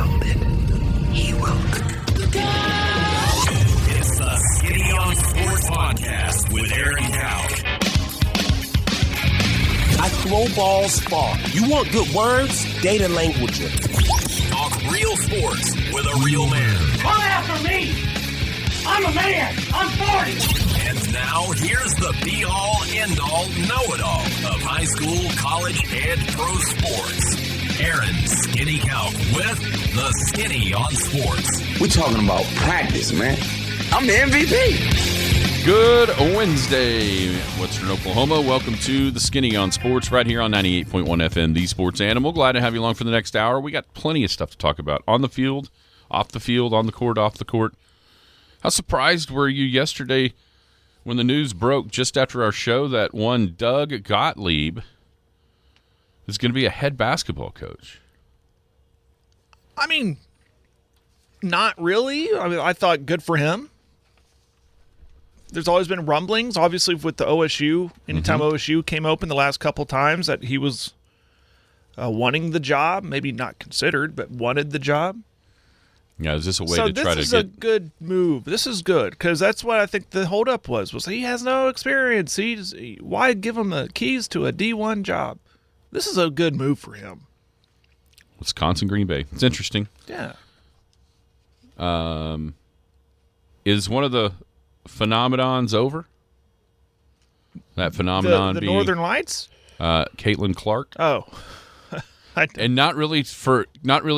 grounded. He will. It's the Skinny on Sports Podcast with Aaron Cowk. I throw balls far. You want good words? Data language. Talk real sports with a real man. Come after me! I'm a man! I'm 40! And now, here's the be-all, end-all, know-it-all of high school, college, and pro sports. Aaron Skinny Cowk with the Skinny on Sports. We're talking about practice, man. I'm the MVP. Good Wednesday, Western Oklahoma. Welcome to the Skinny on Sports right here on 98.1 FM, The Sports Animal. Glad to have you along for the next hour. We got plenty of stuff to talk about on the field, off the field, on the court, off the court. How surprised were you yesterday when the news broke just after our show that one Doug Gottlieb is going to be a head basketball coach? I mean, not really. I mean, I thought good for him. There's always been rumblings, obviously, with the OSU. Anytime OSU came open the last couple times, that he was wanting the job, maybe not considered, but wanted the job. Yeah, is this a way to try to get... So this is a good move. This is good, because that's what I think the holdup was he has no experience. Why give him the keys to a D1 job? This is a good move for him. Wisconsin, Green Bay. It's interesting. Yeah. Is one of the phenomenons over? That phenomenon the being Northern Lights? Caitlin Clark. Oh. And not really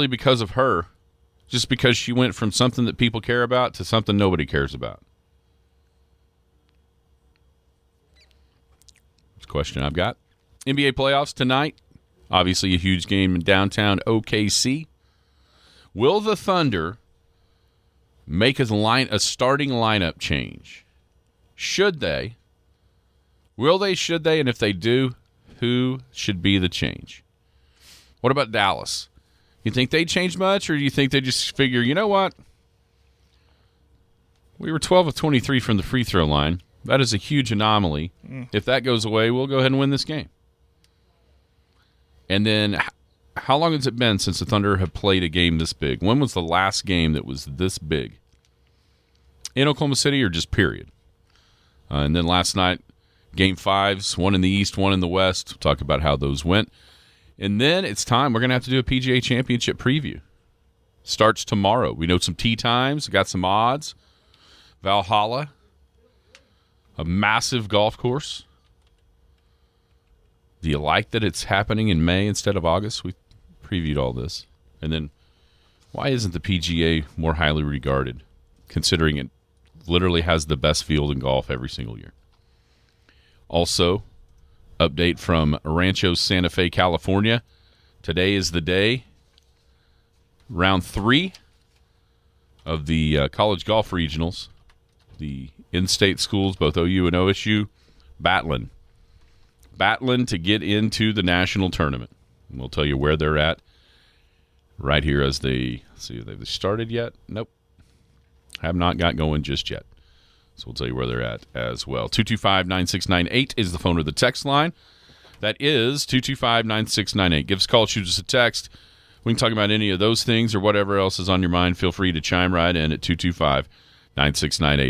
because of her, just because she went from something that people care about to something nobody cares about. That's a question I've got. NBA playoffs tonight. Obviously a huge game in downtown OKC. Will the Thunder make a starting lineup change? Should they? Will they, should they? And if they do, who should be the change? What about Dallas? You think they change much, or do you think they just figure, you know what? We were 12 of 23 from the free throw line. That is a huge anomaly. If that goes away, we'll go ahead and win this game. And then how long has it been since the Thunder have played a game this big? When was the last game that was this big? In Oklahoma City, or just period? And then last night, Game 5s, one in the East, one in the West. We'll talk about how those went. And then it's time. We're going to have to do a PGA Championship preview. Starts tomorrow. We know some tee times. Got some odds. Valhalla. A massive golf course. Do you like that it's happening in May instead of August? We previewed all this. And then why isn't the PGA more highly regarded, considering it literally has the best field in golf every single year? Also, update from Rancho Santa Fe, California. Today is the day. Round 3 of the college golf regionals. The in-state schools, both OU and OSU, battling to get into the national tournament. And we'll tell you where they're at right here as they see. Have they started yet? Nope. Have not got going just yet. So we'll tell you where they're at as well. 225-9698 is the phone or the text line. That is 225-9698. Give us a call, shoot us a text. We can talk about any of those things or whatever else is on your mind. Feel free to chime right in at 225-9698.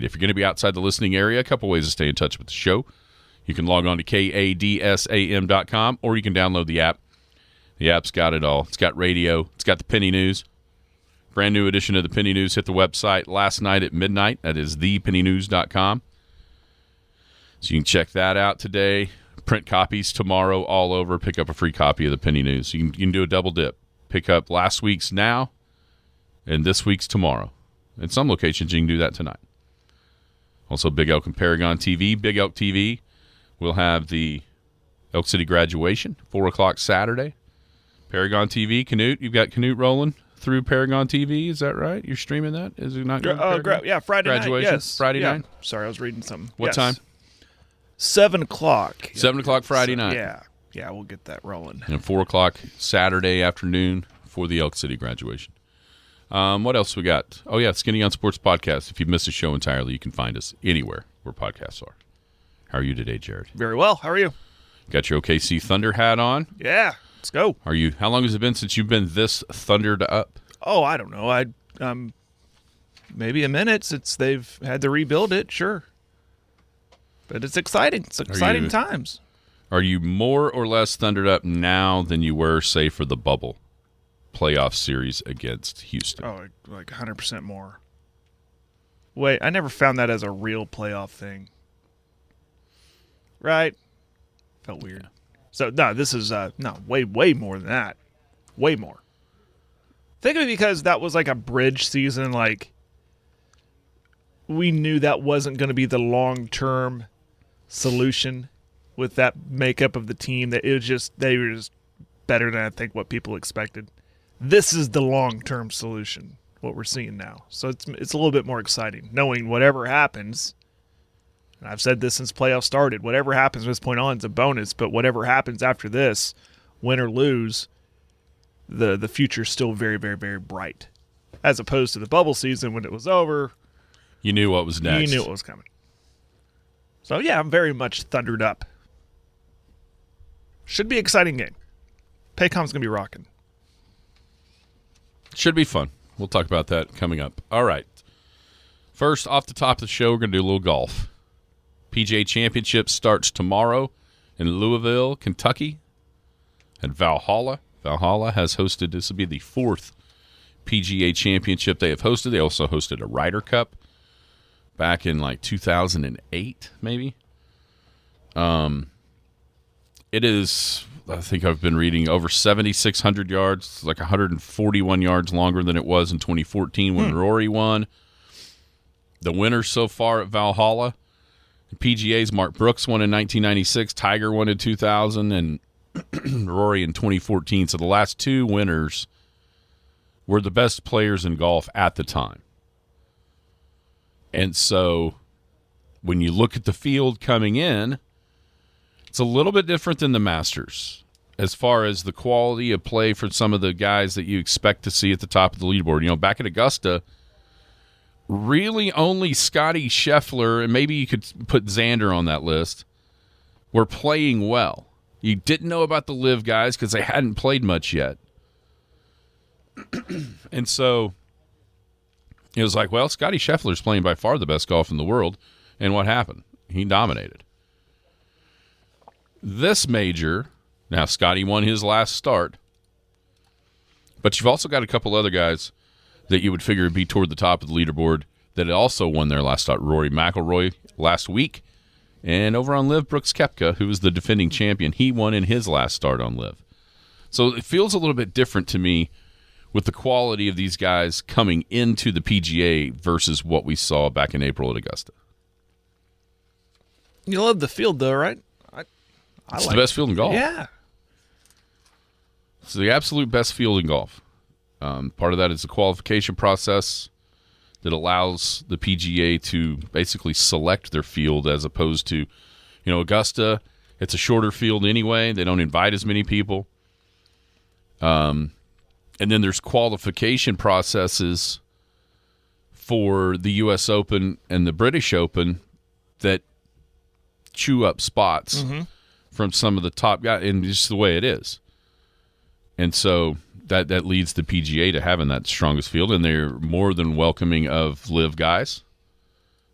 If you're going to be outside the listening area, a couple ways to stay in touch with the show. You can log on to kadsam.com, or you can download the app. The app's got it all. It's got radio. It's got the Penny News. Brand new edition of the Penny News hit the website last night at midnight. That is thepennynews.com. So you can check that out today. Print copies tomorrow all over. Pick up a free copy of the Penny News. You can do a double dip. Pick up last week's now and this week's tomorrow. In some locations, you can do that tonight. Also, Big Elk and Paragon TV. Big Elk TV will have the Elk City graduation, 4 o'clock Saturday. Paragon TV, Canute. You've got Canute rolling through Paragon TV. Is that right? You're streaming that? Is it not? Yeah, Friday graduation? night. Yes. Friday night? Sorry, I was reading something. What time? 7 o'clock. 7 o'clock Friday night. Yeah, we'll get that rolling. And 4 o'clock Saturday afternoon for the Elk City graduation. What else we got? Oh, yeah, Skinny on Sports Podcast. If you missed a show entirely, you can find us anywhere where podcasts are. How are you today, Jared? Very well. How are you? Got your OKC Thunder hat on? Yeah, let's go. How long has it been since you've been this thundered up? Oh, I don't know. Maybe a minute since they've had to rebuild it, sure. But it's exciting. It's exciting times. Are you more or less thundered up now than you were, say, for the bubble playoff series against Houston? Oh, like 100% more. Wait, I never found that as a real playoff thing. Right? Felt weird. Yeah. So, no, this is, way more than that. Way more. Think of it because that was like a bridge season. Like, we knew that wasn't going to be the long-term solution with that makeup of the team. That it was just, they were just better than I think what people expected. This is the long-term solution, what we're seeing now. So it's a little bit more exciting, knowing whatever happens. And I've said this since playoffs started. Whatever happens from this point on is a bonus, but whatever happens after this, win or lose, the future's still very, very, very bright. As opposed to the bubble season when it was over. You knew what was next. You knew what was coming. So, yeah, I'm very much thundered up. Should be an exciting game. Paycom's going to be rocking. Should be fun. We'll talk about that coming up. All right. First, off the top of the show, we're going to do a little golf. PGA Championship starts tomorrow in Louisville, Kentucky, at Valhalla. Valhalla has hosted, this will be the fourth PGA Championship they have hosted. They also hosted a Ryder Cup back in like 2008, maybe. It is, I think I've been reading, over 7,600 yards. It's like 141 yards longer than it was in 2014 when Rory won. The winners so far at Valhalla, PGA's Mark Brooks won in 1996, Tiger won in 2000, and Rory in 2014. So the last two winners were the best players in golf at the time. And so when you look at the field coming in, it's a little bit different than the Masters as far as the quality of play for some of the guys that you expect to see at the top of the leaderboard. You know, back at Augusta, really only Scotty Scheffler, and maybe you could put Xander on that list, were playing well. You didn't know about the LIV guys because they hadn't played much yet. And so it was like, well, Scotty Scheffler's playing by far the best golf in the world. And what happened? He dominated. This major, now Scotty won his last start, but you've also got a couple other guys that you would figure would be toward the top of the leaderboard that also won their last start. Rory McIlroy last week. And over on LIV, Brooks Koepka, who was the defending champion, he won in his last start on LIV. So it feels a little bit different to me with the quality of these guys coming into the PGA versus what we saw back in April at Augusta. You love the field, though, right? It's the best field in golf. Yeah. It's the absolute best field in golf. Part of that is the qualification process that allows the PGA to basically select their field as opposed to, Augusta, it's a shorter field anyway. They don't invite as many people. And then there's qualification processes for the U.S. Open and the British Open that chew up spots from some of the top guys, and just the way it is. And so that leads the PGA to having that strongest field, and they're more than welcoming of LIV guys.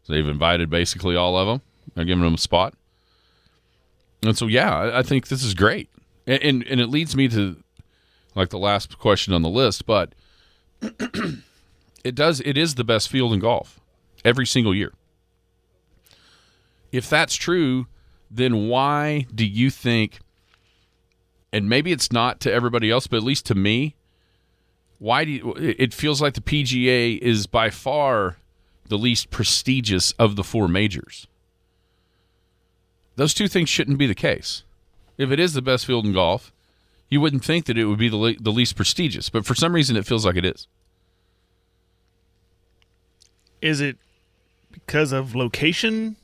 So they've invited basically all of them. They're giving them a spot. And so, yeah, I think this is great. And it leads me to, like, the last question on the list, but it is the best field in golf every single year. If that's true, then why do you think, and maybe it's not to everybody else, but at least to me, it feels like the PGA is by far the least prestigious of the four majors. Those two things shouldn't be the case. If it is the best field in golf, you wouldn't think that it would be the least prestigious, but for some reason it feels like it is. Is it because of location?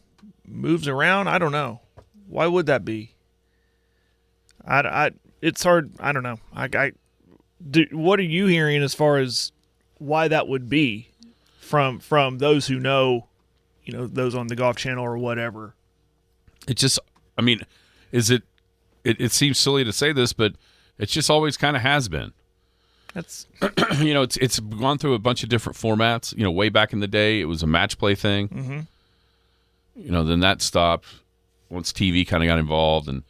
Moves around? I don't know. Why would that be? It's hard. I don't know. What are you hearing as far as why that would be from those who know, those on the Golf Channel or whatever? It just, is it seems silly to say this, but it just always kind of has been. That's it's gone through a bunch of different formats. Way back in the day, it was a match play thing. Mm-hmm. Then that stopped once TV kind of got involved, and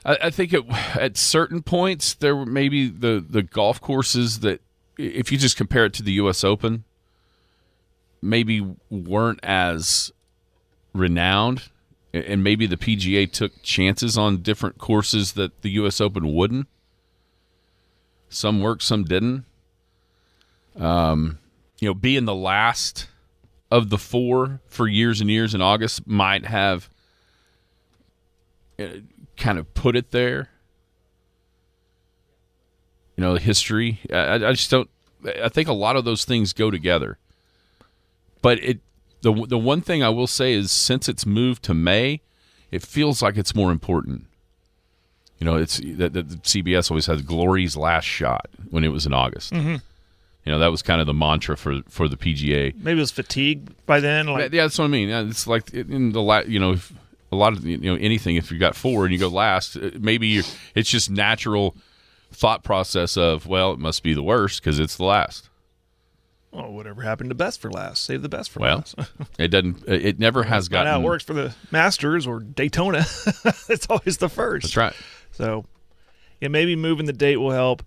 I think at certain points there were maybe the golf courses that, if you just compare it to the U.S. Open, maybe weren't as renowned, and maybe the PGA took chances on different courses that the U.S. Open wouldn't. Some worked, some didn't. Being the last of the four for years and years in August might have kind of put it there. History. I just don't. I think a lot of those things go together. But the one thing I will say is, since it's moved to May, it feels like it's more important. It's that the CBS always has Glory's last shot when it was in August. Mm-hmm. That was kind of the mantra for the PGA. Maybe it was fatigue by then. Yeah, that's what I mean. It's like in the a lot of anything. If you got four and you go last, maybe it's just natural thought process of, well, it must be the worst because it's the last. Well, whatever happened to best for last? Save the best for last. It doesn't. It never has gotten. Not how it works for the Masters or Daytona. It's always the first. That's right. So, maybe moving the date will help.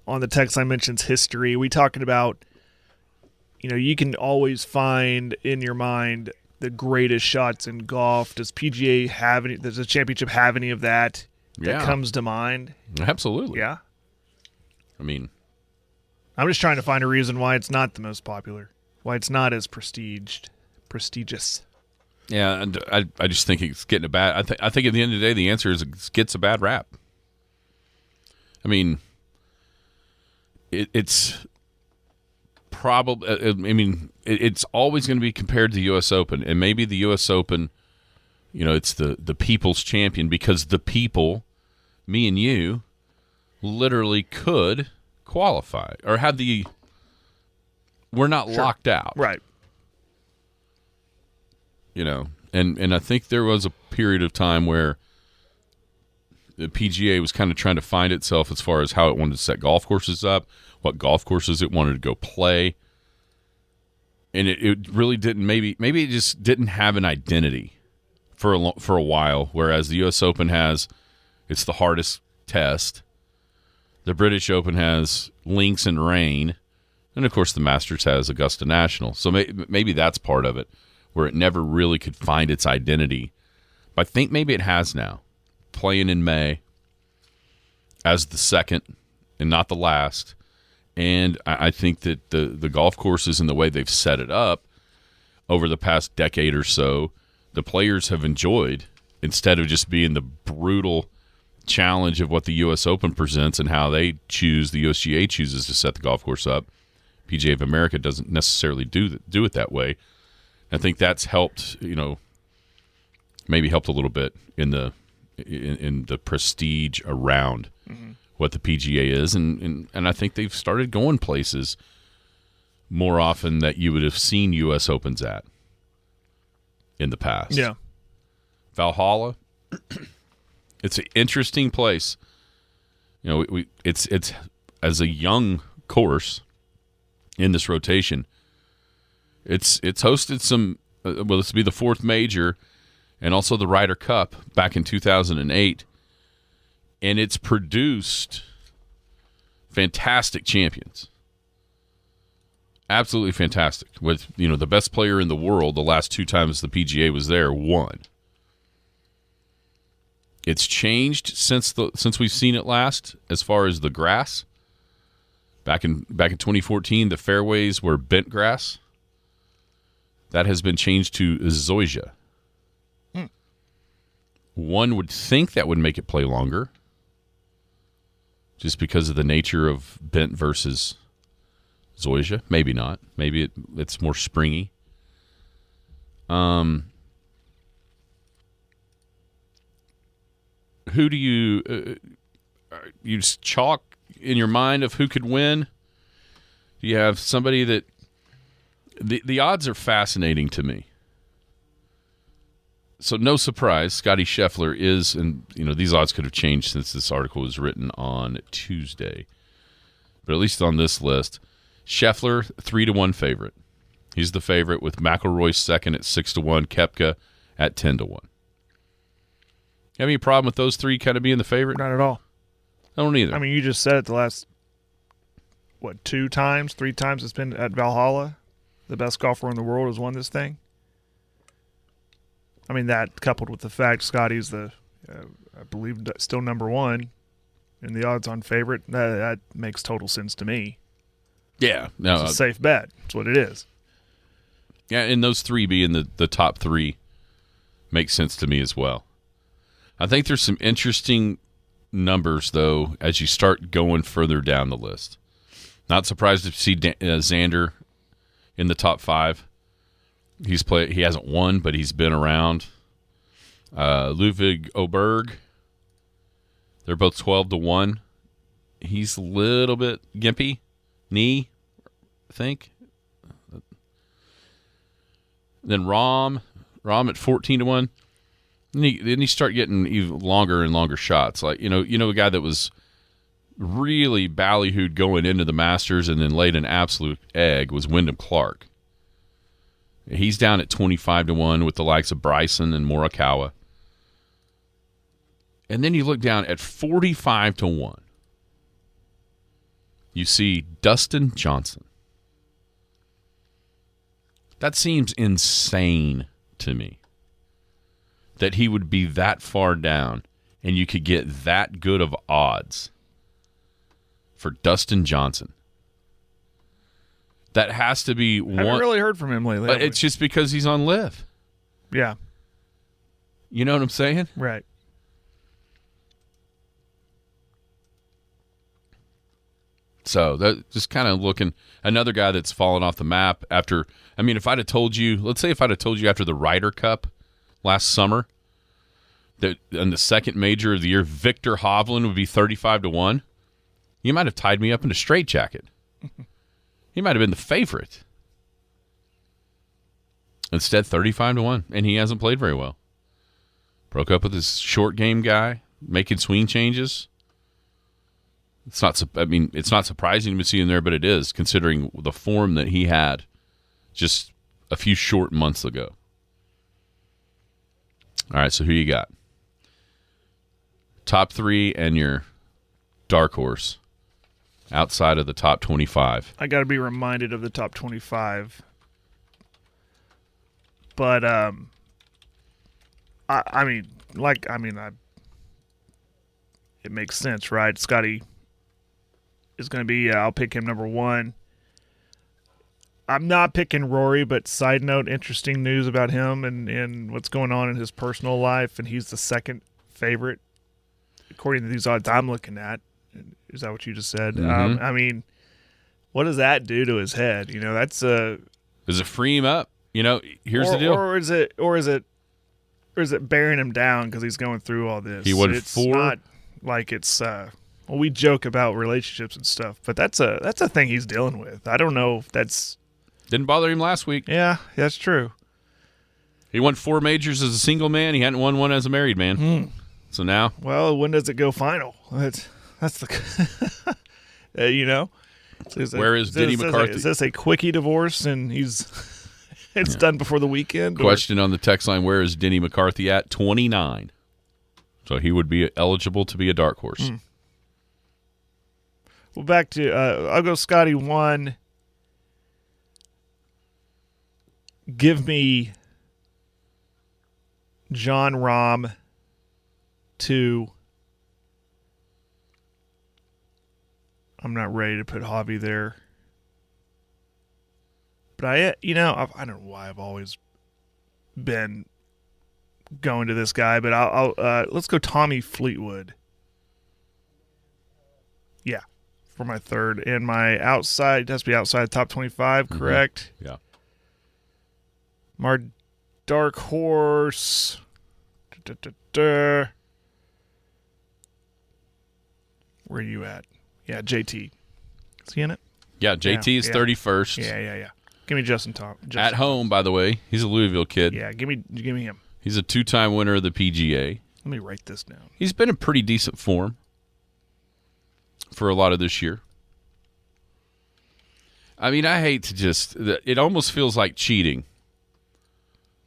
On the text I mentioned history. We talking about, you can always find in your mind the greatest shots in golf. Does PGA have any? Does the championship have any of that? That comes to mind? Absolutely. Yeah. I mean, I'm just trying to find a reason why it's not the most popular, why it's not as prestigious. Yeah, and I just think it's getting a bad. I think at the end of the day, the answer is it gets a bad rap. I mean, it's probably. I mean, it's always going to be compared to the U.S. Open, and maybe the U.S. Open, it's the people's champion because the people, me and you, literally could qualify or had the. We're not locked out, right? And I think there was a period of time where the PGA was kind of trying to find itself as far as how it wanted to set golf courses up, what golf courses it wanted to go play. And it really didn't, maybe it just didn't have an identity for a while, whereas the U.S. Open it's the hardest test. The British Open has links and rain. And, of course, the Masters has Augusta National. So maybe that's part of it, where it never really could find its identity. But I think maybe it has now, playing in May as the second and not the last. And I think that the golf courses and the way they've set it up over the past decade or so, the players have enjoyed, instead of just being the brutal challenge of what the U.S. Open presents and how the USGA chooses to set the golf course up. PGA of America doesn't necessarily do it that way. I think that's helped, maybe helped a little bit in the prestige around what the PGA is, and I think they've started going places more often that you would have seen U.S. Opens at in the past. Yeah, Valhalla, it's an interesting place. It's as a young course in this rotation. It's hosted some. This will be the fourth major, and also the Ryder Cup back in 2008, and it's produced fantastic champions. Absolutely fantastic. With the best player in the world, the last two times the PGA was there, won. It's changed since we've seen it last, as far as the grass. Back in 2014, the fairways were bent grass. That has been changed to zoysia. One would think that would make it play longer, just because of the nature of bent versus zoysia. Maybe not. Maybe it's more springy. Who do you just chalk in your mind of who could win? Do you have somebody that the odds are fascinating to me? So no surprise, Scotty Scheffler is, and these odds could have changed since this article was written on Tuesday. but at least on this list, Scheffler 3-1 favorite. He's the favorite with McIlroy second at 6-1, Koepka at 10-1. You have any problem with those three kind of being the favorite? Not at all. I don't either. I mean, you just said it the last, 3 times it's been at Valhalla. The best golfer in the world has won this thing. I mean, that coupled with the fact Scotty's I believe, still number one in the odds-on favorite, that makes total sense to me. Yeah. No, It's a safe bet. That's what it is. Yeah, and those three being the top three makes sense to me as well. I think there's some interesting numbers, though, as you start going further down the list. Not surprised to see Xander in the top 5. He hasn't won, but he's been around. Ludwig Oberg, they're both 12-1. He's a little bit gimpy, knee, I think. Then Rahm at 14-1. Then you start getting even longer and longer shots. Like a guy that was really ballyhooed going into the Masters and then laid an absolute egg was Wyndham Clark. He's down at 25-1 with the likes of Bryson and Morikawa. And then you look down at 45-1. You see Dustin Johnson. That seems insane to me that he would be that far down and you could get that good of odds for Dustin Johnson. That has to be one. I haven't really heard from him lately. But it's just because he's on LIV. Yeah. You know what I'm saying? Right. So that just kind of looking, another guy that's fallen off the map after. I mean, if I'd have told you, let's say if I'd have told you after the Ryder Cup last summer that in the second major of the year, Victor Hovland would be 35-1, you might have tied me up in a straitjacket. He might have been the favorite. Instead, 35-1, and he hasn't played very well. Broke up with his short game guy, making swing changes. It's not surprising to see him there, but it is, considering the form that he had just a few short months ago. All right, so who you got? Top 3 and your dark horse outside of the top 25. I got to be reminded of the top 25. But, it makes sense, right? Scotty is going to be, I'll pick him number 1. I'm not picking Rory, but side note, interesting news about him and what's going on in his personal life, and he's the second favorite, according to these odds I'm looking at. Is that what you just said? Mm-hmm. What does that do to his head? That's Does it free him up? Here's the deal. Or is it bearing him down because he's going through all this? He won it's 4. Not like it's. We joke about relationships and stuff, but that's a thing he's dealing with. I don't know if that's. Didn't bother him last week. Yeah, that's true. He won 4 majors as a single man. He hadn't won one as a married man. So now, well, when does it go final? That's the. Where is Denny McCarthy? Is this a quickie divorce and it's done before the weekend? Question on the text line: where is Denny McCarthy at? 29. So he would be eligible to be a dark horse. Well, back to I'll go Scotty 1. Give me John Rahm 2. I'm not ready to put Javi there. But I don't know why I've always been going to this guy, but I'll let's go Tommy Fleetwood. Yeah, for my third. And my outside, it has to be outside the top 25, correct? Yeah. My dark horse. Where are you at? Yeah, JT. Is he in it? Yeah, JT is 31st. Yeah. Give me Justin Thomas. At home, by the way. He's a Louisville kid. Yeah, give me him. He's a 2-time winner of the PGA. Let me write this down. He's been in pretty decent form for a lot of this year. I mean, I hate to just – it almost feels like cheating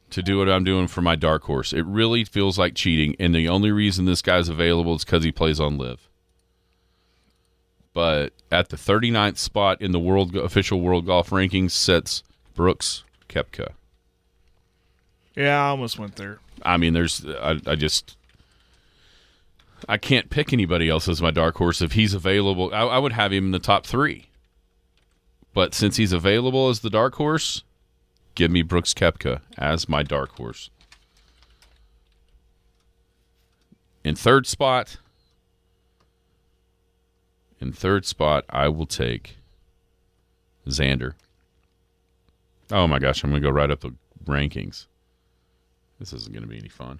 to do what I'm doing for my dark horse. It really feels like cheating, and the only reason this guy's available is because he plays on Live. But at the 39th spot in the official world golf rankings sits Brooks Koepka. Yeah, I almost went there. I mean, I can't pick anybody else as my dark horse. If he's available, I would have him in the top 3. But since he's available as the dark horse, give me Brooks Koepka as my dark horse. In third spot, I will take Xander. Oh my gosh, I'm going to go right up the rankings. This isn't going to be any fun.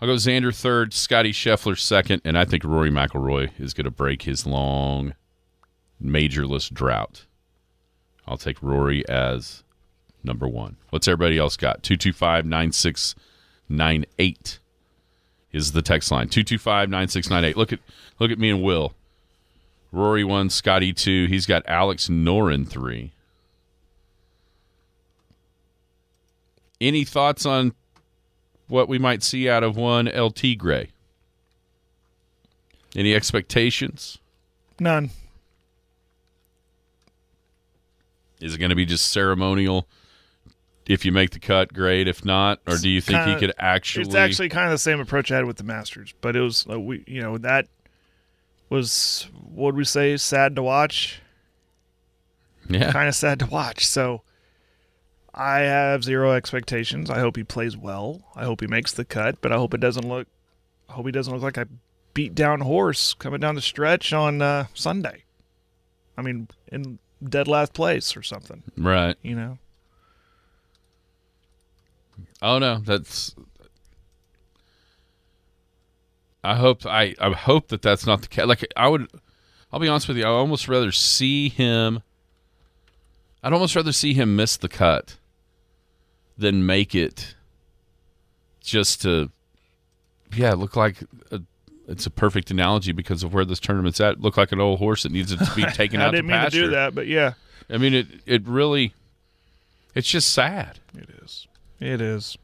I'll go Xander third, Scotty Scheffler second, and I think Rory McIlroy is going to break his long majorless drought. I'll take Rory as number 1. What's everybody else got? 225-9698 is the text line. 225-9698. Look at me and Will. Rory 1, Scotty 2. He's got Alex Noren 3. Any thoughts on what we might see out of one LT Gray? Any expectations? None. Is it going to be just ceremonial? If you make the cut, great. If not, or do you think he could actually? It's actually kind of the same approach I had with the Masters, but it was that was, what would we say, sad to watch. Yeah, kind of sad to watch. So I have zero expectations. I hope he plays well. I hope he makes the cut, but I hope he doesn't look like a beat down horse coming down the stretch on Sunday. I mean, in dead last place or something. Right. Oh no, that's. I hope that that's not the case. Like I'll be honest with you. I'd almost rather see him miss the cut than make it just to, look like it's a perfect analogy because of where this tournament's at. Look like an old horse that needs it to be taken out to pasture. I didn't mean to do that, but yeah. I mean, it really, it's just sad. It is.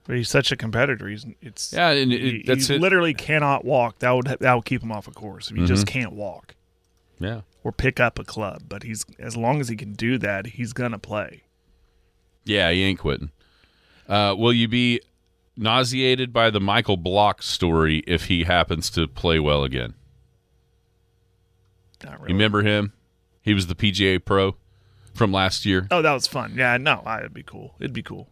But he's such a competitor. He literally cannot walk. That would keep him off a course if he just can't walk. Yeah. Or pick up a club. But as long as he can do that, he's gonna play. Yeah, he ain't quitting. Will you be nauseated by the Michael Block story if he happens to play well again? Not really. You remember him? He was the PGA Pro from last year. Oh, that was fun. Yeah, no, it'd be cool. It'd be cool.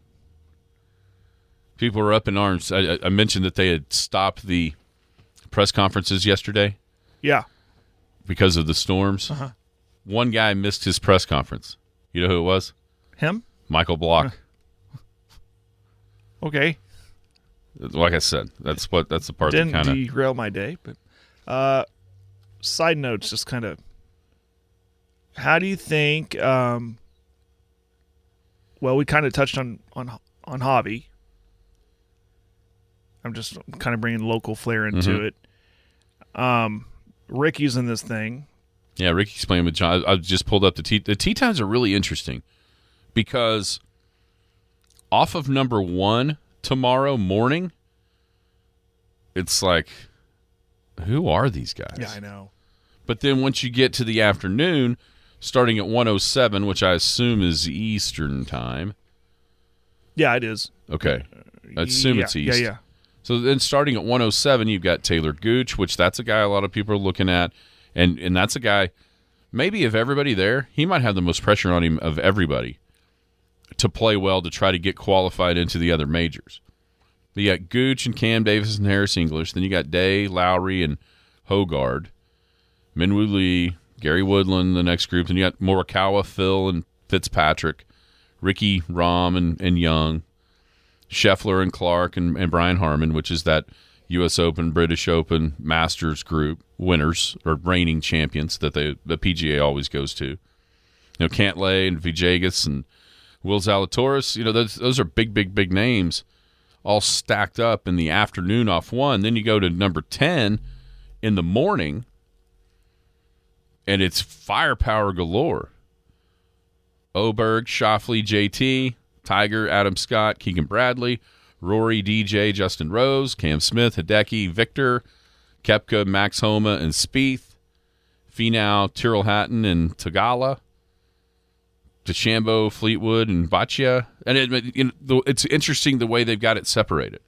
People were up in arms. I mentioned that they had stopped the press conferences yesterday. Yeah. Because of the storms. Uh-huh. One guy missed his press conference. You know who it was? Him? Michael Block. Okay. Like I said, that's the part that kind of derail my day. But side notes, just kind of. How do you think? Well, we kind of touched on Javi. I'm just kind of bringing local flair into it. Ricky's in this thing. Yeah, Ricky's playing with John. I just pulled up the tee. The tee times are really interesting because off of number 1 tomorrow morning, it's like, who are these guys? Yeah, I know. But then once you get to the afternoon, starting at 1:07, which I assume is Eastern time. Yeah, it is. Okay. I assume it's East. Yeah. So then starting at 1:07, you've got Taylor Gooch, which that's a guy a lot of people are looking at. And that's a guy, maybe of everybody there, he might have the most pressure on him of everybody to play well to try to get qualified into the other majors. But you got Gooch and Cam Davis and Harris English. Then you got Day, Lowry, and Hogard. Minwoo Lee, Gary Woodland, the next group. Then you got Morikawa, Phil, and Fitzpatrick. Ricky, Rahm, and Young. Scheffler and Clark and Brian Harmon, which is that U.S. Open, British Open, Masters group winners or reigning champions that the PGA always goes to. Cantlay and Villegas and Will Zalatoris. Those are big names all stacked up in the afternoon off one. Then you go to number 10 in the morning, And it's firepower galore. Oberg, Schauffele, JT, Tiger, Adam Scott, Keegan Bradley, Rory, DJ, Justin Rose, Cam Smith, Hideki, Victor, Koepka, Max Homa, and Spieth, Finau, Tyrrell Hatton, and Tagala, DeChambeau, Fleetwood, and Boccia. And it's interesting the way they've got it separated.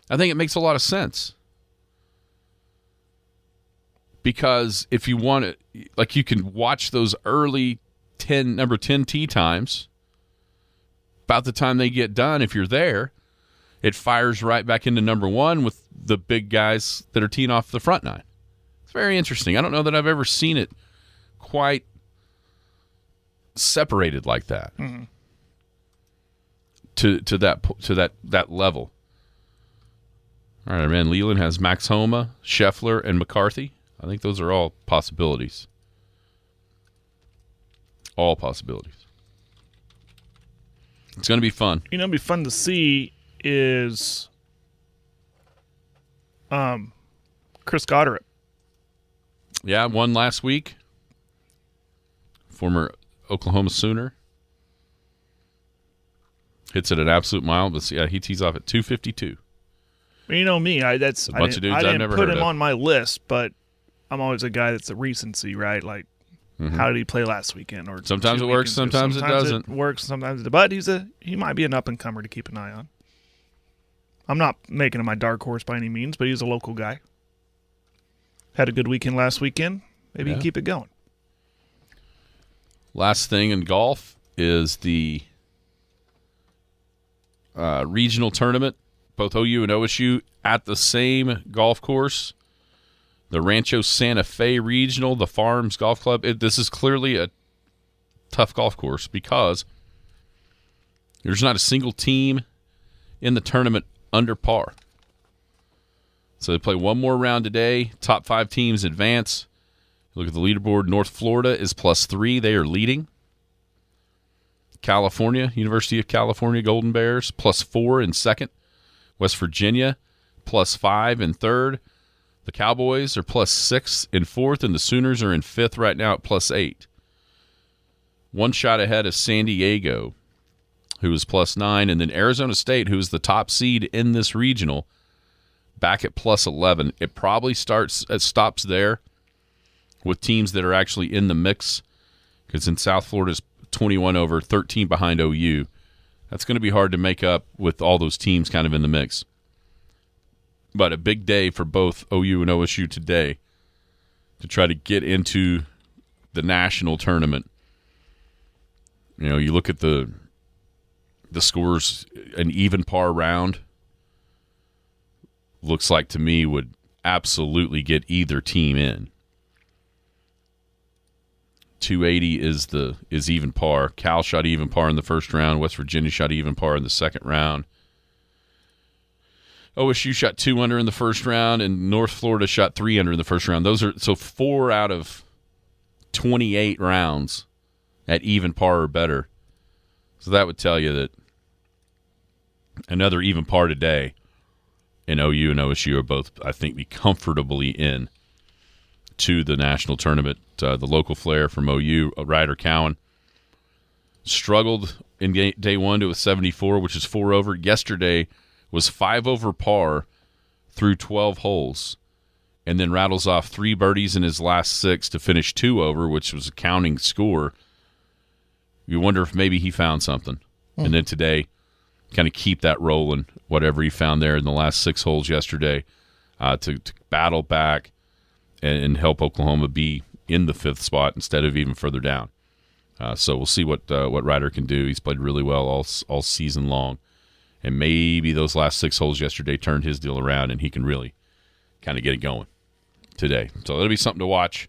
I think it makes a lot of sense. Because if you want it, like you can watch those early number 10 tee times. About the time they get done, if you're there, it fires right back into number 1 with the big guys that are teeing off the front 9. It's very interesting. I don't know that I've ever seen it quite separated like that. Mm-hmm. To that level. All right, man. Leland has Max Homa, Scheffler, and McCarthy. I think those are all possibilities. All possibilities. It's going to be fun. You know, it'd be fun to see is Chris Goddard. Yeah, won last week. Former Oklahoma Sooner. Hits it at absolute mile, but yeah, he tees off at 252. You know me, I bunch of dudes I've didn't never put heard him of. on my list, but I'm always a guy that's a recency, right? Like, how did he play last weekend? Or sometimes it works, sometimes it doesn't. It works, sometimes it. But he might be an up and comer to keep an eye on. I'm not making him my dark horse by any means, but he's a local guy. Had a good weekend last weekend. Maybe he can keep it going. Last thing in golf is the regional tournament. Both OU and OSU at the same golf course. The Rancho Santa Fe Regional, the Farms Golf Club. This is clearly a tough golf course because there's not a single team in the tournament under par. So they play one more round today. Top 5 teams advance. Look at the leaderboard. North Florida is +3. They are leading. California, University of California Golden Bears, +4 in second. West Virginia, +5 in third. The Cowboys are +6 in fourth, and the Sooners are in fifth right now at +8. One shot ahead of San Diego, who is +9, and then Arizona State, who is the top seed in this regional, back at +11. It probably stops there with teams that are actually in the mix, because in South Florida's 21 over, 13 behind OU. That's going to be hard to make up with all those teams kind of in the mix. But a big day for both OU and OSU today to try to get into the national tournament. You know, you look at the scores, an even par round looks like to me would absolutely get either team in. 280 is even par. Cal shot even par in the first round. West Virginia shot even par in the second round. OSU shot 2 under in the first round, and North Florida shot 3 under in the first round. Those are 4 out of 28 rounds at even par or better. So that would tell you that another even par today, and OU and OSU are both, I think, be comfortably in to the national tournament. The local flair from OU, Ryder Cowan, struggled in day one to a 74, which is 4 over. Yesterday was 5 over par through 12 holes, and then rattles off 3 birdies in his last 6 to finish 2 over, which was a counting score. You wonder if maybe he found something. And then today, kind of keep that rolling, whatever he found there in the last 6 holes yesterday, to battle back and help Oklahoma be in the 5th spot instead of even further down. So we'll see what Ryder can do. He's played really well all season long. And maybe those last 6 holes yesterday turned his deal around, and he can really kind of get it going today. So that'll be something to watch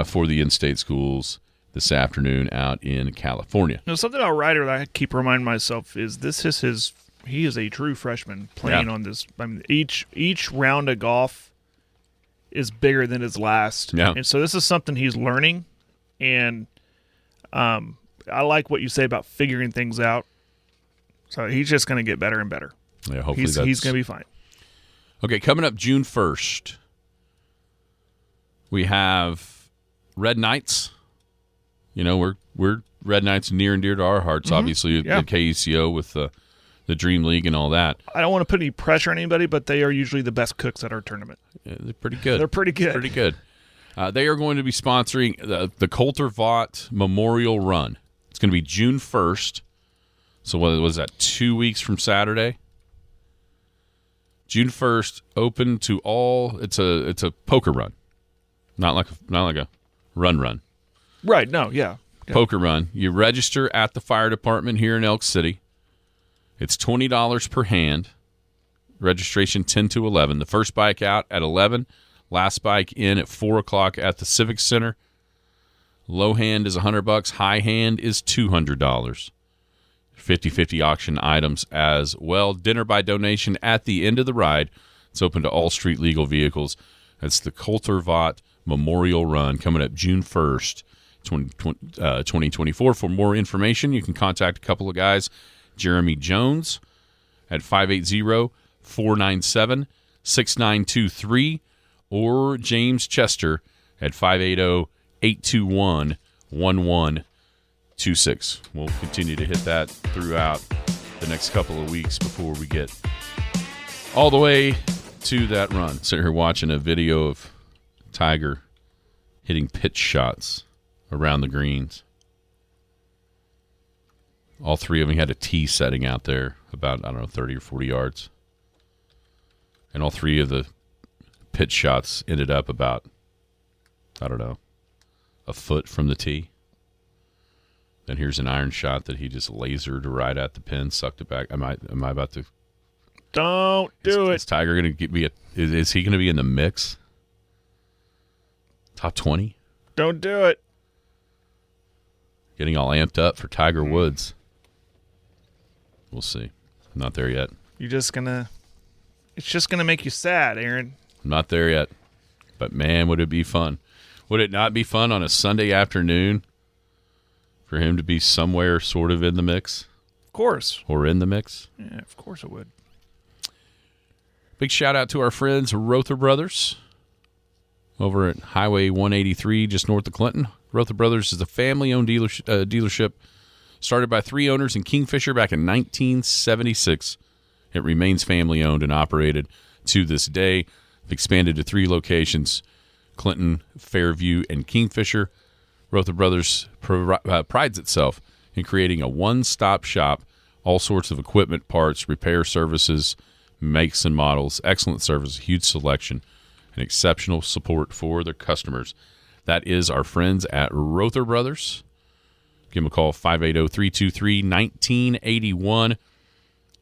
for the in-state schools this afternoon out in California. You know, something about Ryder that I keep reminding myself is he is a true freshman playing on this. I mean, each round of golf is bigger than his last. Yeah. And so this is something he's learning, and I like what you say about figuring things out. So he's just going to get better and better. Yeah, hopefully he's going to be fine. Okay, coming up June 1st, we have Red Knights. You know, we're Red Knights near and dear to our hearts, obviously, at KECO with the Dream League and all that. I don't want to put any pressure on anybody, but they are usually the best cooks at our tournament. Yeah, they're pretty good. They're pretty good. Pretty good. They are going to be sponsoring the Coulter Vaught Memorial Run. It's going to be June 1st. So what was that, 2 weeks from Saturday? June 1st, open to all. It's a poker run. Not like a run. Right, no, yeah. Poker run. You register at the fire department here in Elk City. It's $20 per hand. Registration 10 to 11. The first bike out at 11. Last bike in at 4 o'clock at the Civic Center. Low hand is $100. High hand is $200. 50-50 auction items as well. Dinner by donation at the end of the ride. It's open to all street legal vehicles. That's the Coulter Vaught Memorial Run coming up June 1st, 2024. For more information, you can contact a couple of guys. Jeremy Jones at 580-497-6923 or James Chester at 580-821-1126. We'll continue to hit that throughout the next couple of weeks before we get all the way to that run. Sitting here watching a video of Tiger hitting pitch shots around the greens. All three of them had a tee setting out there about, 30 or 40 yards. And all three of the pitch shots ended up about, a foot from the tee. Then here's an iron shot that he just lasered right at the pin, sucked it back. Am I about to? Don't do it. Is Tiger going to be is he going to be in the mix? Top 20? Don't do it. Getting all amped up for Tiger Woods. We'll see. I'm not there yet. It's just gonna make you sad, Aaron. I'm not there yet. But man, would it be fun. Would it not be fun on a Sunday afternoon for him to be somewhere sort of in the mix? Of course. Or in the mix? Yeah, of course it would. Big shout out to our friends Rother Brothers over at Highway 183 just north of Clinton. Rother Brothers is a family-owned dealership started by 3 owners in Kingfisher back in 1976. It remains family-owned and operated to this day. They've expanded to 3 locations, Clinton, Fairview, and Kingfisher. Rother Brothers prides itself in creating a one-stop shop, all sorts of equipment, parts, repair services, makes and models, excellent service, huge selection, and exceptional support for their customers. That is our friends at Rother Brothers. Give them a call, 580-323-1981.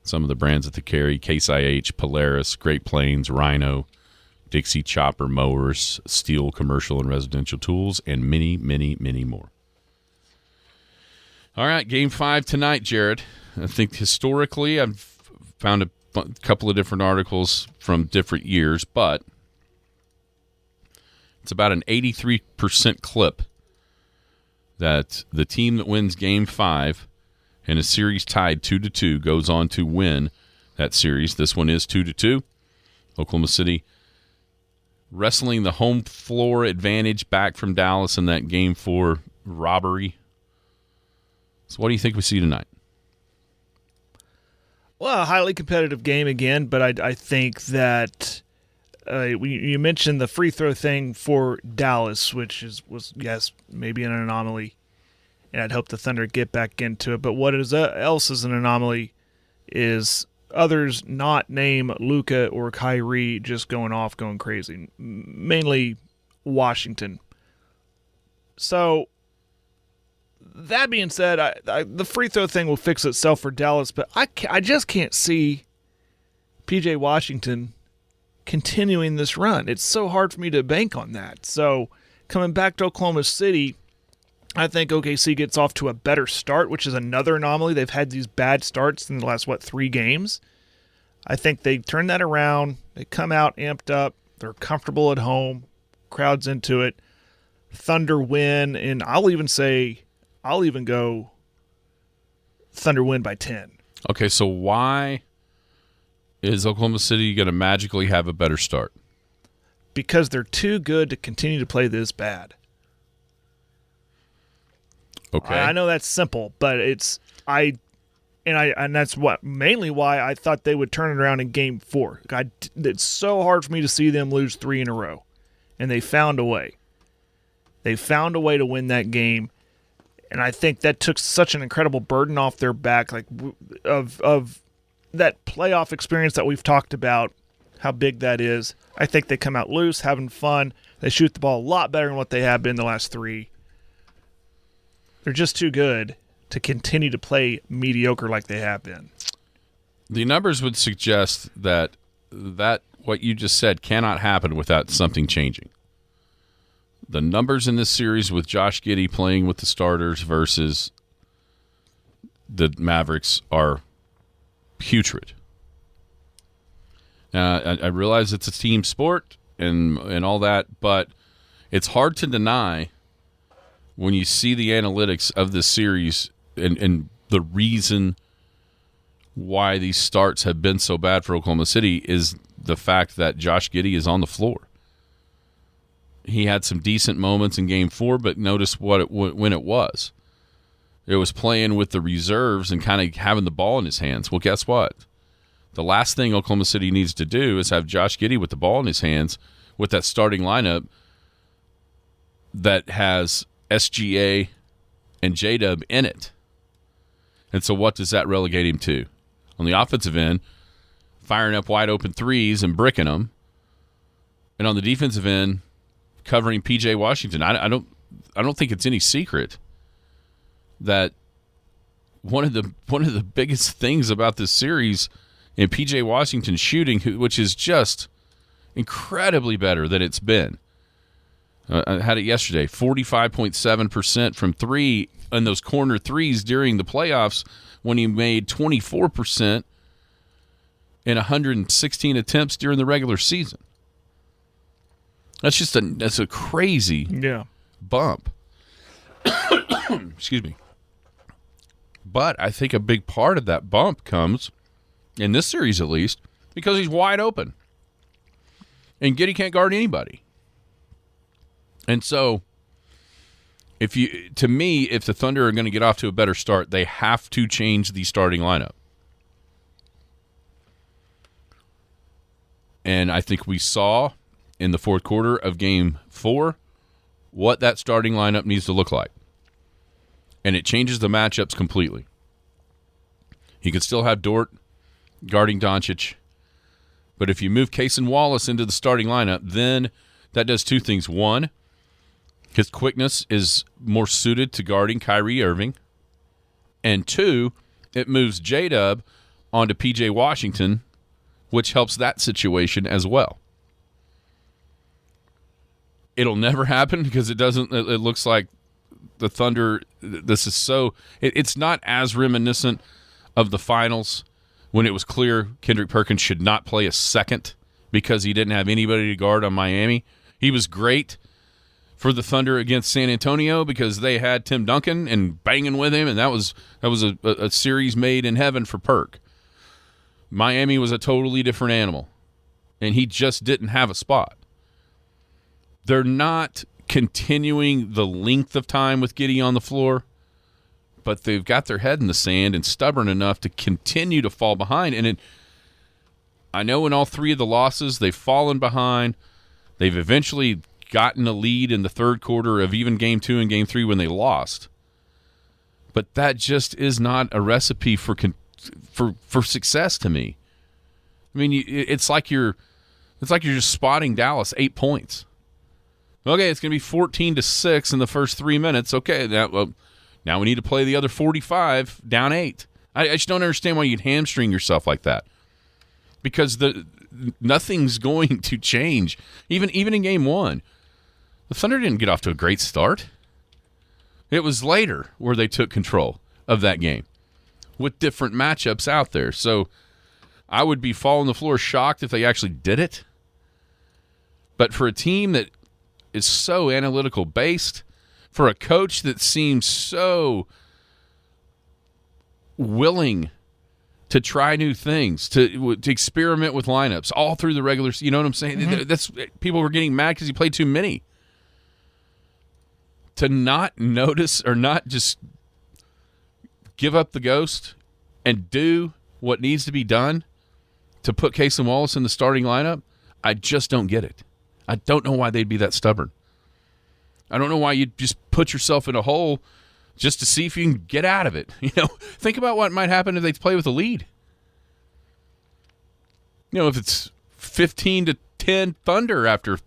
Some of the brands that they carry, Case IH, Polaris, Great Plains, Rhino, Dixie Chopper Mowers, Steel Commercial and Residential Tools, and many, many, many more. All right, Game 5 tonight, Jared. I think historically I've found a couple of different articles from different years, but it's about an 83% clip that the team that wins Game 5 in a series tied 2-2 goes on to win that series. This one is 2-2. Oklahoma City wrestling the home floor advantage back from Dallas in that Game 4 robbery. So what do you think we see tonight? Well, a highly competitive game again, but I think that you mentioned the free throw thing for Dallas, which was maybe an anomaly, and I'd hope the Thunder get back into it. But what else is an anomaly is others not named Luka or Kyrie just going off, going crazy, mainly Washington. So that being said, the free throw thing will fix itself for Dallas, but I just can't see PJ Washington continuing this run. It's so hard for me to bank on that. So coming back to Oklahoma City, I think OKC gets off to a better start, which is another anomaly. They've had these bad starts in the last, 3 games. I think they turn that around. They come out amped up. They're comfortable at home. Crowd's into it. Thunder win, and I'll even go Thunder win by 10. Okay, so why is Oklahoma City going to magically have a better start? Because they're too good to continue to play this bad. Okay. I know that's simple, but and that's mainly why I thought they would turn it around in Game 4. It's so hard for me to see them lose 3 in a row, and they found a way. They found a way to win that game, and I think that took such an incredible burden off their back, like of that playoff experience that we've talked about, how big that is. I think they come out loose, having fun. They shoot the ball a lot better than what they have been the last 3. They're just too good to continue to play mediocre like they have been. The numbers would suggest that what you just said cannot happen without something changing. The numbers in this series with Josh Giddey playing with the starters versus the Mavericks are putrid. I realize it's a team sport and all that, but it's hard to deny when you see the analytics of this series and the reason why these starts have been so bad for Oklahoma City is the fact that Josh Giddey is on the floor. He had some decent moments in Game 4, but notice when it was. It was playing with the reserves and kind of having the ball in his hands. Well, guess what? The last thing Oklahoma City needs to do is have Josh Giddey with the ball in his hands with that starting lineup that has SGA and J-Dub in it. And so what does that relegate him to? On the offensive end, firing up wide open threes and bricking them. And on the defensive end, covering PJ Washington. I don't think it's any secret that one of the biggest things about this series in PJ Washington's shooting, which is just incredibly better than it's been. I had it yesterday, 45.7% from 3 in those corner threes during the playoffs when he made 24% in 116 attempts during the regular season. That's a crazy bump. Excuse me. But I think a big part of that bump comes, in this series at least, because he's wide open. And Giddey can't guard anybody. And so, if the Thunder are going to get off to a better start, they have to change the starting lineup. And I think we saw in the fourth quarter of Game 4 what that starting lineup needs to look like. And it changes the matchups completely. He could still have Dort guarding Doncic, but if you move Case and Wallace into the starting lineup, then that does two things. One, his quickness is more suited to guarding Kyrie Irving. And two, it moves J-Dub onto PJ Washington, which helps that situation as well. It'll never happen because it looks like the Thunder, it's not as reminiscent of the finals when it was clear Kendrick Perkins should not play a second because he didn't have anybody to guard on Miami. He was great for the Thunder against San Antonio because they had Tim Duncan and banging with him, and that was a series made in heaven for Perk. Miami was a totally different animal, and he just didn't have a spot. They're not continuing the length of time with Giddey on the floor, but they've got their head in the sand and stubborn enough to continue to fall behind. And I know in all three of the losses, they've fallen behind. They've eventually gotten a lead in the third quarter of even Game 2 and Game 3 when they lost. But that just is not a recipe for success to me. I mean, it's like you're just spotting Dallas 8 points. Okay, it's going to be 14-6 in the first 3 minutes. Okay, now we need to play the other 45 down 8. I just don't understand why you'd hamstring yourself like that. Because nothing's going to change. Even in Game 1, the Thunder didn't get off to a great start. It was later where they took control of that game with different matchups out there. So I would be falling on the floor shocked if they actually did it. But for a team that is so analytical based, for a coach that seems so willing to try new things, to experiment with lineups all through the regular season. You know what I'm saying? Mm-hmm. That's people were getting mad because he played too many. to not notice or not just give up the ghost and do what needs to be done to put Casey Wallace in the starting lineup, I just don't get it. I don't know why they'd be that stubborn. I don't know why you'd just put yourself in a hole just to see if you can get out of it. Think about what might happen if they play with a lead. If it's 15-10 Thunder after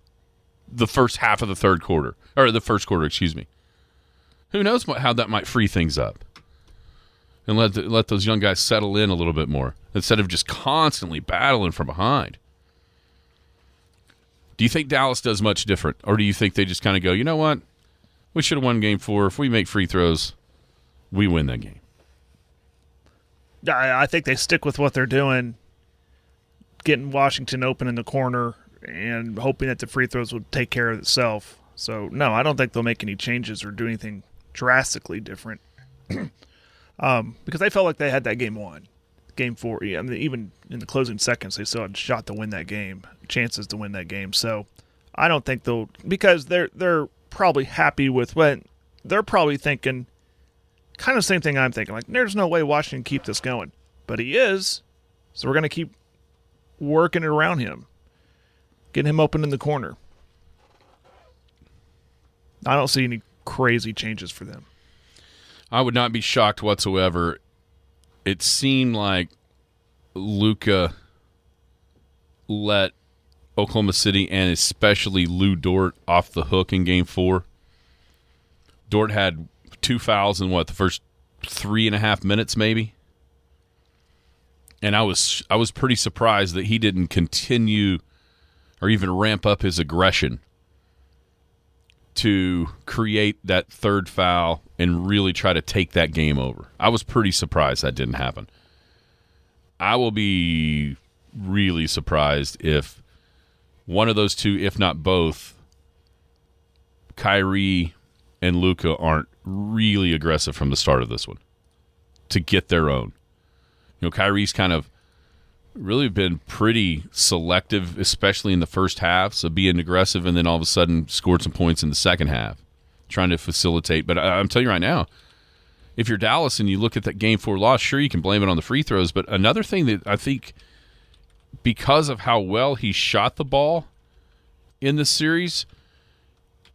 the first half of the third quarter, or the first quarter, excuse me. Who knows how that might free things up and let those young guys settle in a little bit more instead of just constantly battling from behind. Do you think Dallas does much different, or do you think they just kind of go, you know what? We should have won game 4. If we make free throws, we win that game. I think they stick with what they're doing, getting Washington open in the corner and hoping that the free throws would take care of itself. So, no, I don't think they'll make any changes or do anything drastically different because they felt like they had that game won. Game 4, I mean, even in the closing seconds, they still had a shot to win that game, chances to win that game. So I don't think they'll – because they're probably happy with what – they're probably thinking kind of the same thing I'm thinking. Like, there's no way Washington can keep this going. But he is, so we're going to keep working it around him, getting him open in the corner. I don't see any crazy changes for them. I would not be shocked whatsoever. It seemed like Luka let Oklahoma City and especially Lou Dort off the hook in Game 4. Dort had 2 fouls in the first 3.5 minutes maybe? And I was pretty surprised that he didn't continue or even ramp up his aggression to create that third foul and really try to take that game over. I was pretty surprised that didn't happen. I will be really surprised if one of those two, if not both, Kyrie and Luka aren't really aggressive from the start of this one to get their own. Kyrie's kind of really been pretty selective, especially in the first half, so being aggressive and then all of a sudden scored some points in the second half, trying to facilitate. But I'm telling you right now, if you're Dallas and you look at that Game 4 loss, sure, you can blame it on the free throws, but another thing that I think because of how well he shot the ball in the series,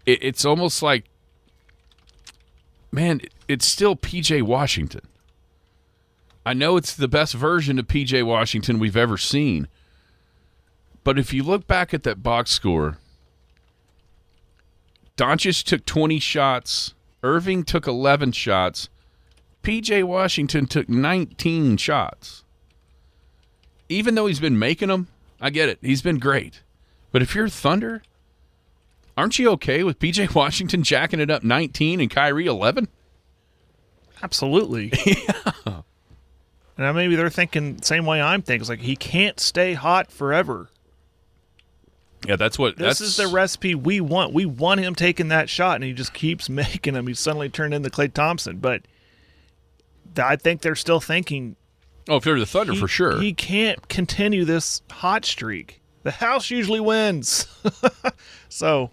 it's almost like, man, it's still P.J. Washington. I know it's the best version of P.J. Washington we've ever seen, but if you look back at that box score, Doncic took 20 shots, Irving took 11 shots, P.J. Washington took 19 shots. Even though he's been making them, I get it, he's been great. But if you're Thunder, aren't you okay with P.J. Washington jacking it up 19 and Kyrie 11? Absolutely. Yeah. And maybe they're thinking the same way I'm thinking. It's like he can't stay hot forever. Yeah, this is the recipe we want. We want him taking that shot, and he just keeps making them. He's suddenly turned into Klay Thompson. But I think they're still thinking. Oh, if they're the Thunder, for sure. He can't continue this hot streak. The house usually wins. So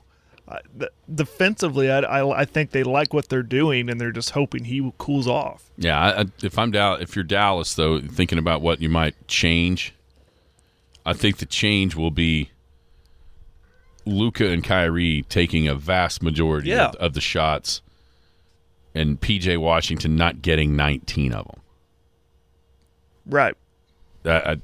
defensively, I think they like what they're doing, and they're just hoping he cools off. Yeah, if you're Dallas, though, thinking about what you might change, I think the change will be Luka and Kyrie taking a vast majority of the shots and P.J. Washington not getting 19 of them. Right. I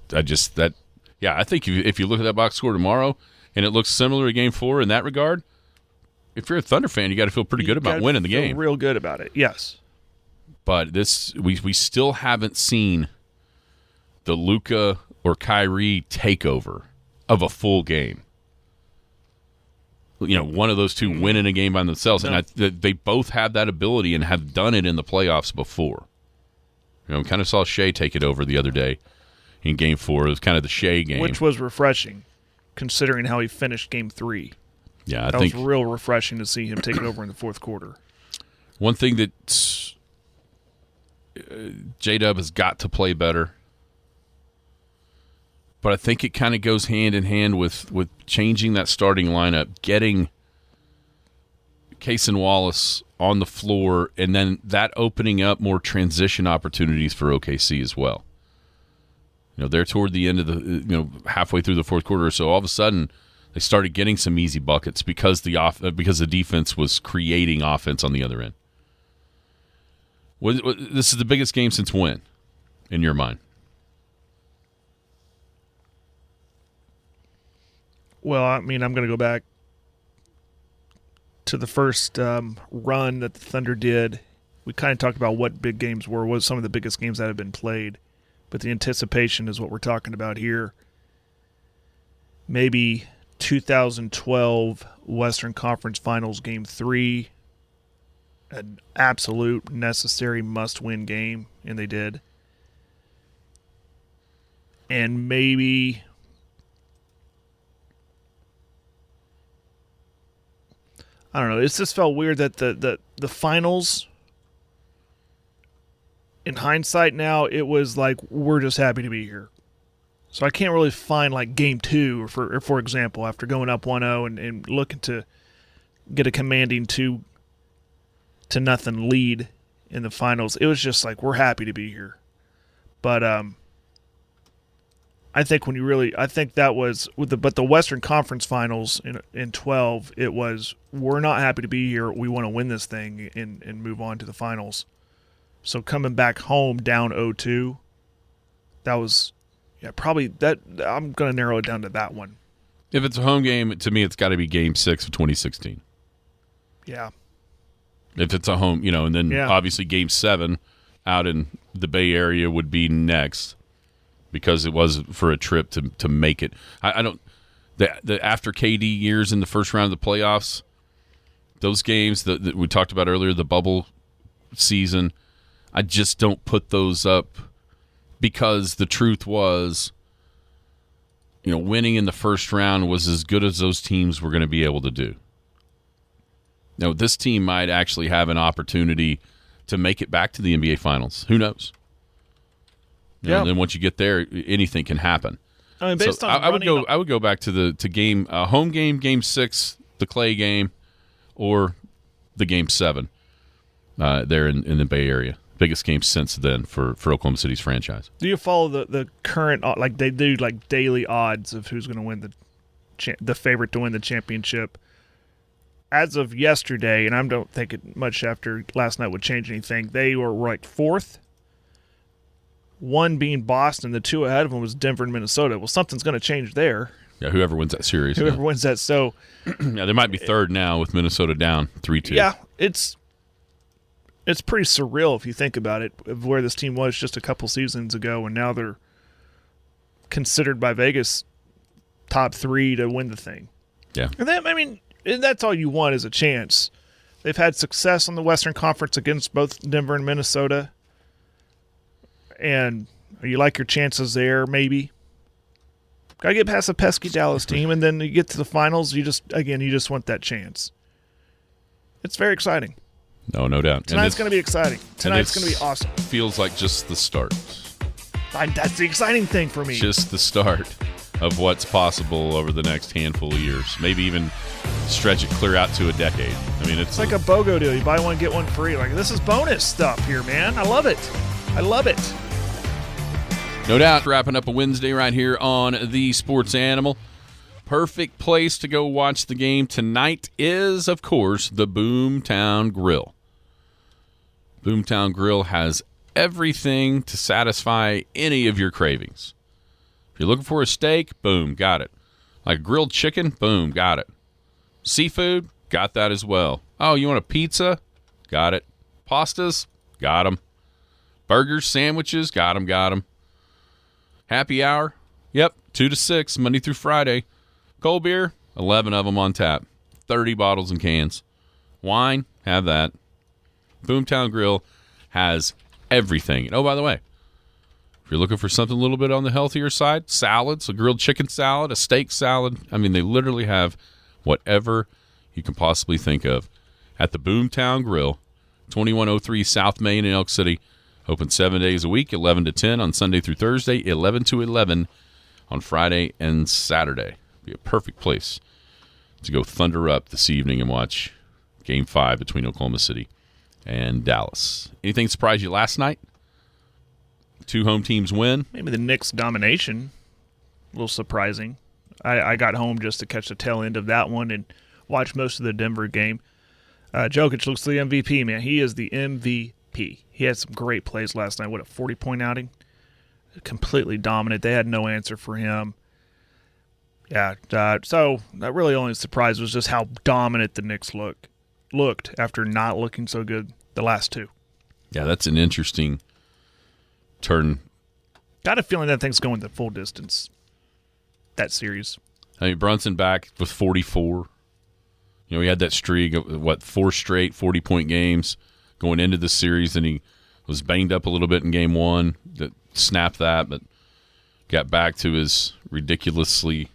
think if you look at that box score tomorrow and it looks similar to Game 4 in that regard, if you're a Thunder fan, you got to feel pretty good about winning the game. Real good about it, yes. But we still haven't seen the Luka or Kyrie takeover of a full game. One of those two winning a game by themselves, and they both have that ability and have done it in the playoffs before. We kind of saw Shea take it over the other day in Game 4. It was kind of the Shea game, which was refreshing, considering how he finished Game 3. Yeah, I think was real refreshing to see him take it over in the fourth quarter. One thing that J-Dub has got to play better, but I think it kind of goes hand in hand with changing that starting lineup, getting Case and Wallace on the floor, and then that opening up more transition opportunities for OKC as well. They're toward the end of the halfway through the fourth quarter or so. All of a sudden, they started getting some easy buckets because the defense was creating offense on the other end. This is the biggest game since when, in your mind? Well, I mean, I'm going to go back to the first run that the Thunder did. We kind of talked about what big games were, what some of the biggest games that have been played. But the anticipation is what we're talking about here. Maybe 2012 Western Conference Finals Game 3, an absolute necessary must-win game, and they did. And maybe I don't know. It just felt weird that the finals, in hindsight now, it was like, we're just happy to be here. So I can't really find like Game 2, or for example, after going up 1-0 and looking to get a commanding 2-0 lead in the finals. It was just like, we're happy to be here. But I think that was but the Western Conference Finals in 12, it was, we're not happy to be here. We want to win this thing and move on to the finals. So coming back home down 0-2, that was probably that. I'm going to narrow it down to that one. If it's a home game, to me, it's got to be Game 6 of 2016. Yeah. If it's a home, and then obviously Game 7 out in the Bay Area would be next. Because it was for a trip to make it. I don't the after KD years in the first round of the playoffs, those games that we talked about earlier, the bubble season, I just don't put those up because the truth was, winning in the first round was as good as those teams were going to be able to do. Now, this team might actually have an opportunity to make it back to the NBA Finals. Who knows? And then once you get there, anything can happen. I mean, based on I would go back to game home Game 6, the Clay game, or the Game 7 there in the Bay Area. Biggest game since then for Oklahoma City's franchise. Do you follow the current, like they do like daily odds of who's going to win the favorite to win the championship? As of yesterday, and I don't think it much after last night would change anything, they were ranked 4th. 1 being Boston, the 2 ahead of them was Denver and Minnesota. Well, something's going to change there. Yeah, whoever wins that series. Whoever wins that. So, yeah, they might be 3rd now with Minnesota down 3-2. Yeah, it's pretty surreal if you think about it, of where this team was just a couple seasons ago, and now they're considered by Vegas top 3 to win the thing. Yeah. And then, I mean, that's all you want is a chance. They've had success in the Western Conference against both Denver and Minnesota. And you like your chances there, maybe. Got to get past a pesky Dallas team, and then you get to the finals, you just want that chance. It's very exciting. No doubt. Tonight's going to be exciting. Tonight's going to be awesome. Feels like just the start. That's the exciting thing for me. Just the start of what's possible over the next handful of years. Maybe even stretch it clear out to a decade. I mean, it's like a BOGO deal. You buy one, get one free. Like, this is bonus stuff here, man. I love it. No doubt. Wrapping up a Wednesday right here on The Sports Animal. Perfect place to go watch the game tonight is, of course, the Boomtown Grill. Boomtown Grill has everything to satisfy any of your cravings. If you're looking for a steak, boom, got it. Like a grilled chicken, boom, got it. Seafood, got that as well. Oh, you want a pizza? Got it. Pastas? Got them. Burgers, sandwiches? Got them. Happy hour? Yep, 2 to 6, Monday through Friday. Cold beer? 11 of them on tap. 30 bottles and cans. Wine? Have that. Boomtown Grill has everything. And oh, by the way, if you're looking for something a little bit on the healthier side, salads, a grilled chicken salad, a steak salad. I mean, they literally have whatever you can possibly think of at the Boomtown Grill, 2103 South Main in Elk City. Open 7 days a week, 11 to 10 on Sunday through Thursday, 11 to 11 on Friday and Saturday. Be a perfect place to go thunder up this evening and watch Game 5 between Oklahoma City and Dallas. Anything surprise you last night? 2 home teams win. Maybe the Knicks' domination. A little surprising. I got home just to catch the tail end of that one and watch most of the Denver game. Jokic looks the MVP, man. He is the MVP. He had some great plays last night. What, a 40-point outing? Completely dominant. They had no answer for him. Yeah, so that really only surprise was just how dominant the Knicks looked after not looking so good the last 2. Yeah, that's an interesting turn. Got a feeling that thing's going the full distance, that series. I mean, Brunson back with 44. You know, he had that streak of, 4 straight 40-point games going into the series, and he was banged up a little bit in Game 1 that snapped that, but got back to his ridiculously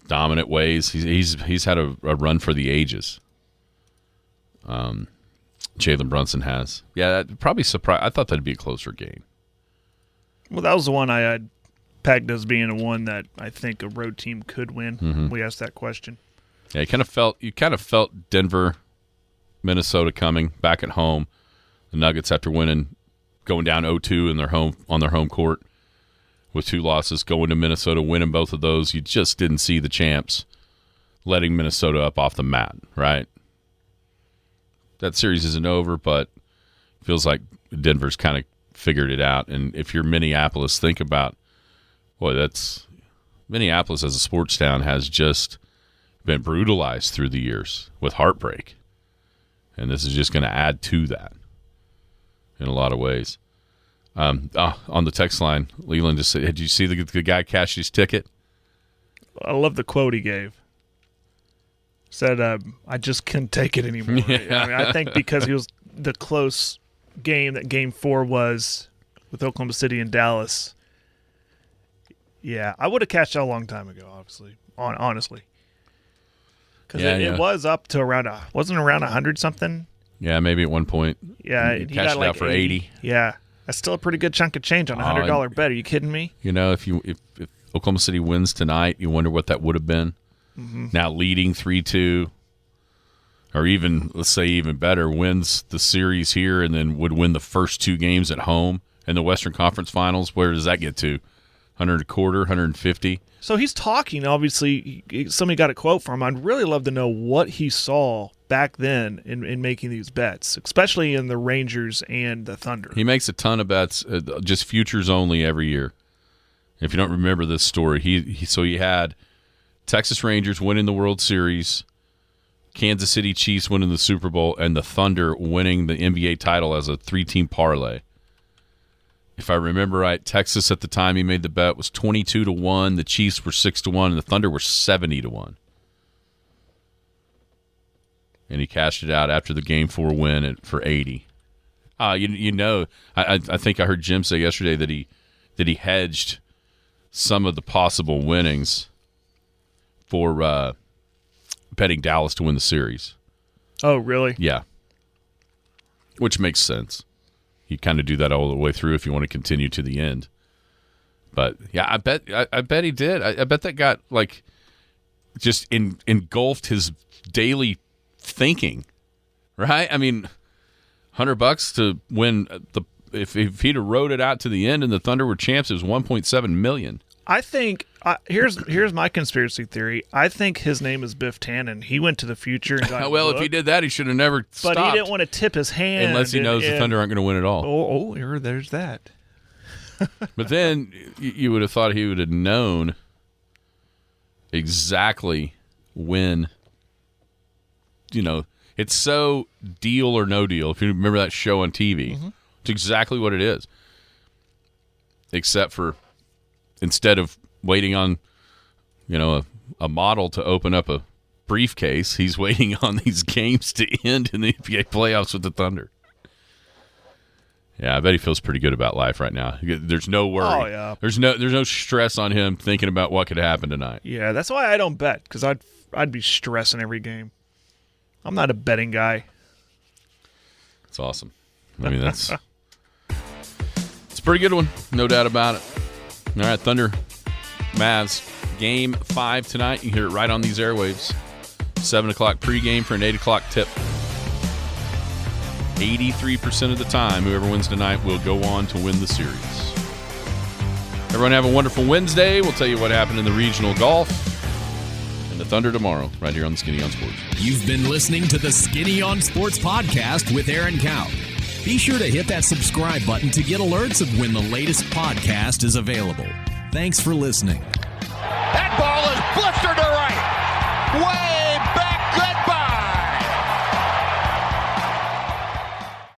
dominant ways. He's had a run for the ages. Jalen Brunson has. Yeah, that probably surprised. I thought that'd be a closer game. Well, that was the one I had pegged as being a one that I think a road team could win. Mm-hmm. We asked that question. Yeah, you kind of felt Denver, Minnesota coming back at home. The Nuggets, after going down 0-2 on their home court with 2 losses, going to Minnesota, winning both of those. You just didn't see the champs letting Minnesota up off the mat, right? That series isn't over, but it feels like Denver's kind of figured it out. And if you're Minneapolis, think about, Minneapolis as a sports town has just been brutalized through the years with heartbreak. And this is just going to add to that in a lot of ways. On the text line, Leland just said, did you see the guy cash his ticket? I love the quote he gave. Said, I just couldn't take it anymore. Yeah. I mean, I think because he was the close game that Game 4 was with Oklahoma City and Dallas. Yeah, I would have cashed out a long time ago, obviously, honestly. Because it was up to wasn't it around 100-something? Yeah, maybe at one point. Yeah, he he cashed got it like out for 80. Yeah, that's still a pretty good chunk of change on a $100 bet. Are you kidding me? You know, if Oklahoma City wins tonight, you wonder what that would have been. Mm-hmm. Now leading 3-2, or even, let's say even better, wins the series here and then would win the first 2 games at home in the Western Conference Finals. Where does that get to? 100 a quarter, 150? So he's talking, obviously, somebody got a quote from him. I'd really love to know what he saw back then in making these bets, especially in the Rangers and the Thunder. He makes a ton of bets, just futures only every year. If you don't remember this story, he had Texas Rangers winning the World Series, Kansas City Chiefs winning the Super Bowl, and the Thunder winning the NBA title as a 3-team parlay. If I remember right, Texas at the time he made the bet was 22-1, the Chiefs were 6-1, and the Thunder were 70-1. And he cashed it out after the Game 4 win for 80. I think I heard Jim say yesterday that he hedged some of the possible winnings for betting Dallas to win the series. Oh, really? Yeah. Which makes sense. You kind of do that all the way through if you want to continue to the end. But yeah, I bet he did. I bet that got just engulfed his daily thinking, right? I mean, $100 to win if he'd have rode it out to the end and the Thunder were champs, it was $1.7 million. I think here's my conspiracy theory. I think his name is Biff Tannen. He went to the future and got well, if he did that, he should have never stopped. But he didn't want to tip his hand unless he knows the Thunder aren't going to win at all. Oh, there's that. But then you would have thought he would have known exactly when. You know, it's so Deal or No Deal. If you remember that show on TV, It's exactly what it is. Except for instead of waiting on, a model to open up a briefcase, he's waiting on these games to end in the NBA playoffs with the Thunder. Yeah, I bet he feels pretty good about life right now. There's no worry. Oh, yeah. There's no stress on him thinking about what could happen tonight. Yeah, that's why I don't bet, because I'd be stressing every game. I'm not a betting guy. It's awesome. I mean, it's a pretty good one, no doubt about it. All right, Thunder, Mavs, Game 5 tonight. You can hear it right on these airwaves. 7 o'clock pregame for an 8 o'clock tip. 83% of the time, whoever wins tonight will go on to win the series. Everyone have a wonderful Wednesday. We'll tell you what happened in the regional golf and the Thunder tomorrow, right here on the Skinny on Sports. You've been listening to the Skinny on Sports podcast with Aaron Cow. Be sure to hit that subscribe button to get alerts of when the latest podcast is available. Thanks for listening. That ball is blistered to right. Way